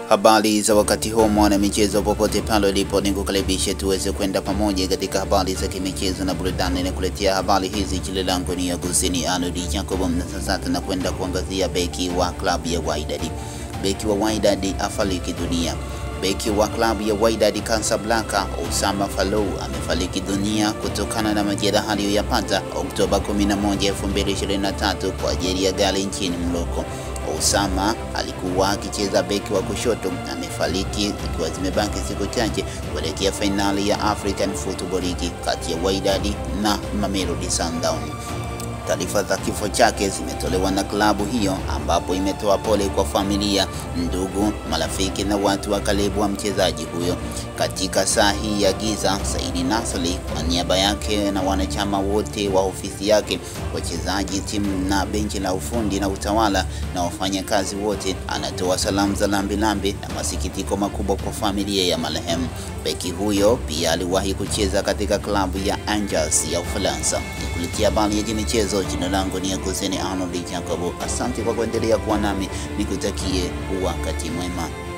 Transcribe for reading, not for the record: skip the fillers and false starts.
Habari za wakati huu mwana michezo popote pale ulipo, nikukaribisha tuweze kwenda pamoja katika habari za kimichezo na burudani. Na kuletea habari hizi, jina langu ni Agustini Arnold Jacob, na sasa tunakwenda kuangazia beki wa klabu ya Wydad. Beki wa Wydad afariki dunia. Beki wa klabu ya Wydad Casablanca Oussama Falou amefariki dunia kutokana na majeraha aliyoyapata Oktoba 11, 2023 kwa ajili ya gari nchini Morocco. Oussama alikuwa akicheza beki wa kushoto, amefariki ikiwa zimebaki siku chache kuelekea finali ya African Football League kati ya Wydad na Mamelodi Sundowns. Taarifa za kifo chake zimetolewa na klabu hiyo, ambapo imetoa pole kwa familia, ndugu, marafiki na watu wa karibu wa mchezaji huyo. Katika saa hii ya giza, Said Nasri kwa niaba yake na wanachama wote wa ofisi yake, wachezaji, timu na benchi la ufundi na utawala na wafanyakazi wote, anatoa salamu za lambi na masikitiko makubwa kwa familia ya marehemu. Beki huyo pia aliwahi kucheza katika klabu ya Angers ya Ufaransa. Nikuletea habari ya michezo, jina langu ni Agustini Arnold Jacob. Asante kwa kuendelea kuwa nami, nikutakie wakati mwema.